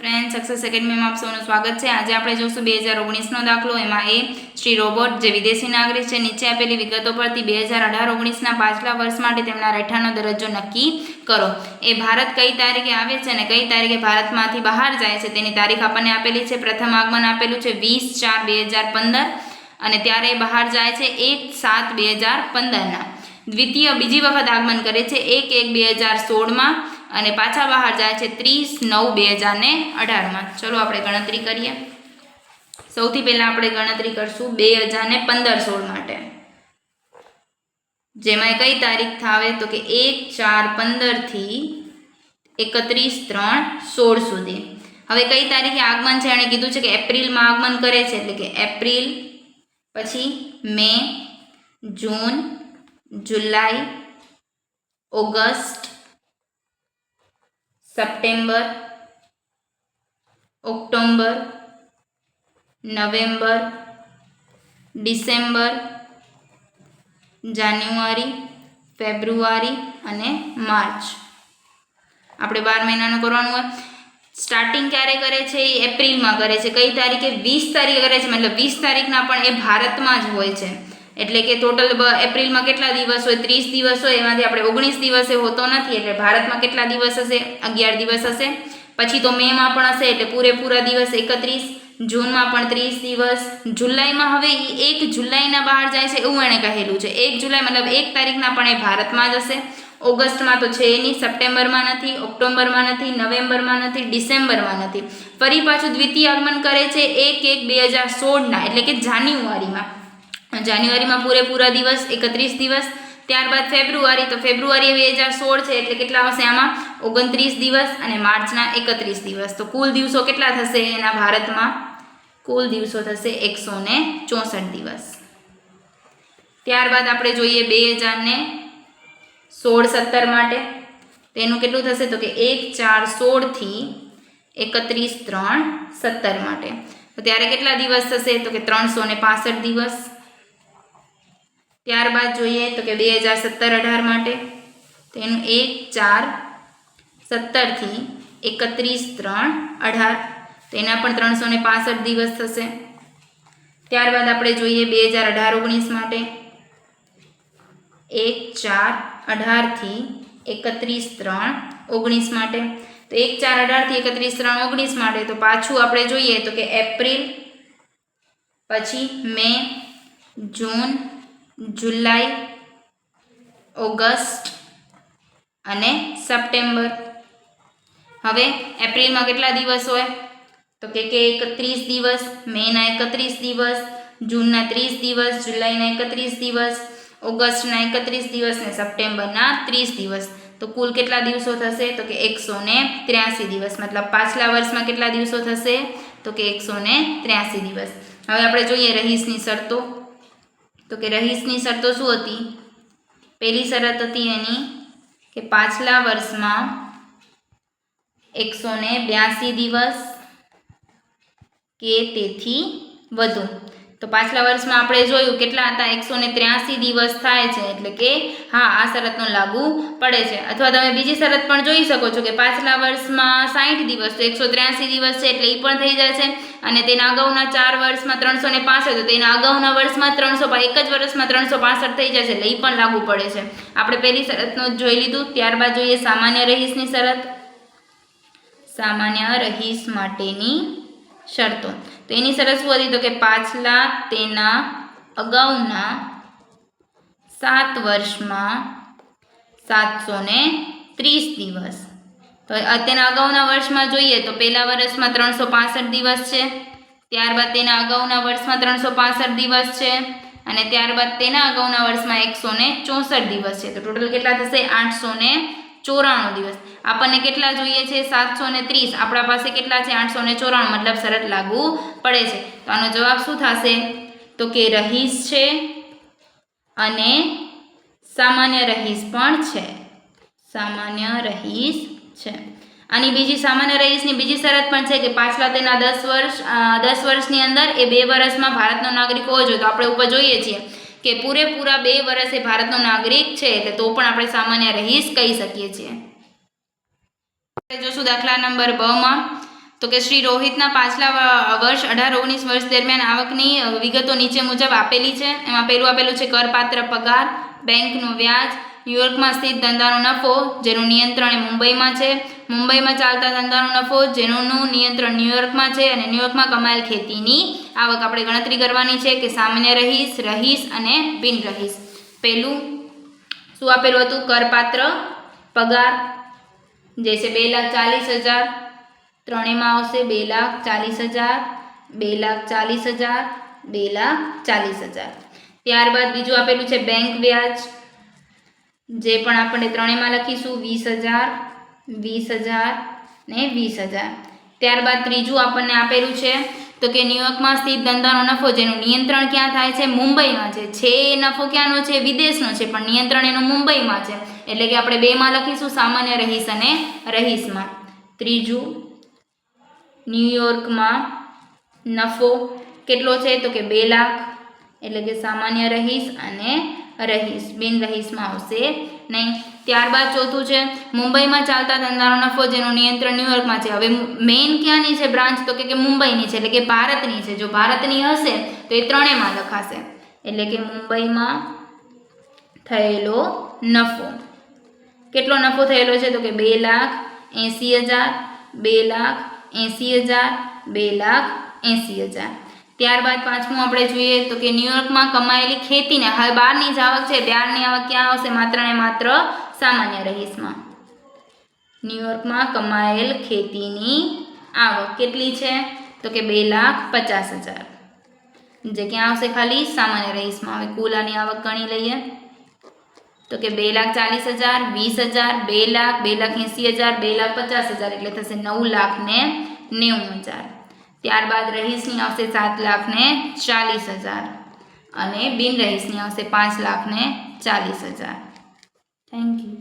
Friend success એકેડમીમાં આપ સૌનું સ્વાગત છે। આજે આપણે જોઈશું 2019નો દાખલો। એમાં એ શ્રી રોબોટ જે વિદેશી નાગરિક છે, નીચે આપેલી વિગતો પરથી 2018-19ના પાછલા વર્ષ માટે તેમના રહેઠાણનો દરજ્જો નક્કી કરો। એ ભારત કઈ તારીખે આવે છે અને કઈ તારીખે ભારતમાંથી બહાર જાય છે તેની તારીખ આપણને આપેલી છે। પ્રથમ આગમન આપેલું છે 20/4/2015 અને ત્યારે બહાર જાય છે 1/7/2015ના। દ્વિતીય બીજી વખત આગમન કરે છે 1/1/2016માં અને પાછા બહાર જાય છે 30/9/2018માં। ચલો આપણે ગણતરી કરીએ। સૌથી પહેલા આપણે ગણતરી કરશું 2015-16 માટે, જેમાં કઈ તારીખ થાવે તો કે 1/4/15 થી 31/3/16 સુધી। હવે કઈ તારીખે આગમન છે એણે કીધું છે કે એપ્રિલમાં આગમન કરે છે, એટલે કે એપ્રિલ, પછી May, June, July, August, September, October, November, December, January, February અને માર્ચ। આપણે 12 મહિનાનું કરવાનું હોય। સ્ટાર્ટિંગ ક્યારે કરે છે? એ એપ્રિલમાં કરે છે। કઈ તારીખે? 20 તારીખે કરે છે, મતલબ 20 તારીખના પણ એ ભારતમાં જ હોય છે। એટલે કે ટોટલ એપ્રિલમાં કેટલા દિવસ હોય? 30 દિવસ હોય, એમાંથી આપણે 19 દિવસે હોતો નથી, એટલે ભારતમાં કેટલા દિવસ હશે? 11 દિવસ હશે। પછી તો મેમાં પણ હશે, એટલે પૂરેપૂરા દિવસ 31, જૂનમાં પણ 30 દિવસ, જુલાઈમાં હવે 1 જુલાઈના બહાર જાય છે એવું એણે કહેલું છે। 1 જુલાઈ મતલબ 1 તારીખના પણ એ ભારતમાં જ હશે। ઓગસ્ટમાં તો છે નહીં, સપ્ટેમ્બરમાં નથી, ઓક્ટોબરમાં નથી, નવેમ્બરમાં નથી, ડિસેમ્બરમાં નથી। ફરી પાછું દ્વિતીય આગમન કરે છે 1/1/2016ના, એટલે કે જાન્યુઆરીમાં પૂરેપૂરા દિવસ 31 દિવસ। ત્યારબાદ ફેબ્રુઆરી, તો ફેબ્રુઆરી 2016 છે, એટલે કેટલા હશે આમાં? 29 દિવસ અને માર્ચના 31 દિવસ। તો કુલ દિવસો કેટલા થશે એના ભારતમાં? કુલ દિવસો થશે 164 દિવસ। ત્યારબાદ આપણે જોઈએ 2016-17 માટે, તેનું કેટલું થશે તો કે 1/4/16 થી 31/3/17 માટે। તો ત્યારે કેટલા દિવસ થશે તો કે 365 દિવસ। ત્યારબાદ જોઈએ તો કે 2017-18 માટે, તેનું 1/4/17 થી 31/3/18, તેના પણ 365 દિવસ થશે। ત્યારબાદ આપણે જોઈએ 2018-19 માટે, 1/4/18 થી 31/3/19 માટે। તો 1/4/18 થી 31/3/19 માટે તો પાછું આપણે જોઈએ તો કે એપ્રિલ, પછી મે, જૂન, જુલાઈ, ઓગસ્ટ અને સપ્ટેમ્બર। હવે એપ્રિલમાં કેટલા દિવસ હોય તો કે 31 દિવસ, મેના 31 દિવસ, જૂનના 30 દિવસ, જુલાઈના 31 દિવસ, ઓગસ્ટના 31 દિવસ ને સપ્ટેમ્બરના 30 દિવસ। તો કુલ કેટલા દિવસો થશે તો કે 183 દિવસ। મતલબ પાછલા વર્ષમાં કેટલા દિવસો થશે તો કે 183 દિવસ। હવે આપણે જોઈએ રહીશની શરતો। તો કે રહીશની શરતો શું હતી? પહેલી શરત હતી એની કે પાછલા વર્ષમાં 182 દિવસ કે તેથી વધુ। તો પાછલા વર્ષમાં આપણે જોયું કેટલા હતા? 183 દિવસ થાય છે, એટલે કે હા, આ શરતનો લાગુ પડે છે। અથવા તમે બીજી શરત પણ જોઈ શકો છો કે પાછલા વર્ષમાં 60 દિવસ, તો 183 દિવસ છે એટલે એ પણ થઈ જાય છે। અને તેના અગાઉના 4 વર્ષમાં 365, તો તેના અગાઉના વર્ષમાં એક જ વર્ષમાં 365 થઈ જાય છે, એટલે એ પણ લાગુ પડે છે। આપણે પહેલી શરતનું જોઈ લીધું। ત્યારબાદ જોઈએ સામાન્ય રહીશની શરત। સામાન્ય રહીશ માટેની શરતો, તો એની શરત શું હતી તો કે પાછલા તેના અગાઉના 7 વર્ષમાં 730 દિવસ। તો તેના અગાઉના વર્ષમાં જોઈએ તો પહેલા વર્ષમાં 365 દિવસ છે, ત્યારબાદ તેના અગાઉના વર્ષમાં 365 દિવસ છે, અને ત્યારબાદ તેના અગાઉના વર્ષમાં 164 દિવસ છે। તો ટોટલ કેટલા થશે? 894 દિવસ। આપણને કેટલા જોઈએ છે? 730। આપણા પાસે કેટલા છે? 894, મતલબ શરત લાગુ પડે છે। તો આનો જવાબ શું થશે તો કે રહીશ છે અને સામાન્ય રહીશ પણ છે। સામાન્ય રહીશ છે। આની બીજી સામાન્ય રહીશની બીજી શરત પણ છે કે પાછલા તેના 10 વર્ષની અંદર એ 2 વર્ષમાં ભારતનો નાગરિક હોવો જોઈએ। તો આપણે ઉપર જોઈએ છીએ કે પૂરેપૂરા 2 વર્ષ એ ભારતનો નાગરિક છે, એટલે તો પણ આપણે સામાન્ય રહીશ કહી શકીએ છીએ। જોશું દાખલા નંબર 2 માં, તો કે શ્રી રોહિતના પાછલા વર્ષ 18-19 વર્ષ દરમિયાન આવકની વિગતો નીચે મુજબ આપેલી છે. એમાં પહેલું આપેલું છે કરપાત્ર પગાર, બેંકનું વ્યાજ, ન્યુયોર્કમાં સ્થિત ધંધાનો નફો જેનું નિયંત્રણ મુંબઈમાં છે, મુંબઈમાં ચાલતા ધંધાનો નફો જેનું નિયંત્રણ ન્યુયોર્કમાં છે, અને ન્યુયોર્કમાં કમાયેલ ખેતીની આવક. આપણે ગણતરી કરવાની છે કે સામાન્ય રહીશ, રહીશ અને બિન રહીશ. પહેલું શું આપેલું હતું? કરપાત્ર પગાર જે છે 2,40,000, ત્રણેયમાં આવશે 2,40,000, 2,40,000, 2,40,000. ત્યારબાદ બીજું આપેલું છે બેંક વ્યાજ, જે પણ આપણે ત્રણેયમાં લખીશું 20,000, 20,000 ને 20,000. ત્યારબાદ ત્રીજું આપણને આપેલું છે તો કે ન્યુયોર્કમાં સ્થિત ધંધાનો નફો જેનું નિયંત્રણ ક્યાં થાય છે? મુંબઈમાં છે. એ નફો ક્યાંનો છે? વિદેશનો છે, પણ નિયંત્રણ એનું મુંબઈમાં છે. એટલે કે આપણે બેમાં લખીશું સામાન્ય રહીશ અને રહીશમાં. ત્રીજું ન્યુયોર્કમાં નફો કેટલો છે? તો કે 2 લાખ, એટલે કે સામાન્ય રહીશ અને રહીશ, બિન રહીશમાં આવશે નહીં. ત્યારબાદ ચોથું છે મુંબઈમાં ચાલતા ધંધાનો નફો જેનું નિયંત્રણ ન્યુયોર્કમાં છે. હવે મેઇન ક્યાંની છે બ્રાન્ચ? તો કે મુંબઈની છે, એટલે કે ભારતની છે. જો ભારતની હશે તો એ ત્રણેયમાં લખાશે, એટલે કે મુંબઈમાં થયેલો નફો. કેટલો નફો થયેલો છે? તો કે 2,80,000, 2,80,000, 2,80,000. ત્યારબાદ પાંચમું આપણે જોઈએ તો કે ન્યુયોર્કમાં કમાયેલી ખેતીને, હવે બહારની જ આવક છે, બહારની આવક ક્યાં આવશે? માત્ર ને માત્ર સામાન્ય રહીશમાં. ન્યુયોર્કમાં કમાયેલ ખેતીની આવક કેટલી છે? તો કે 2,50,000, જે ક્યાં આવશે? ખાલી સામાન્ય રહીશમાં. હવે કુલ આની આવક ગણી લઈએ તો કે 2,40,000, 20,000, 2 લાખ, 2,80,000, 2,50,000, એટલે થશે 9,90,000. ત્યારબાદ રહીશની આવશે 7,40,000 અને બિન રહીશની આવશે 5,40,000. Thank you.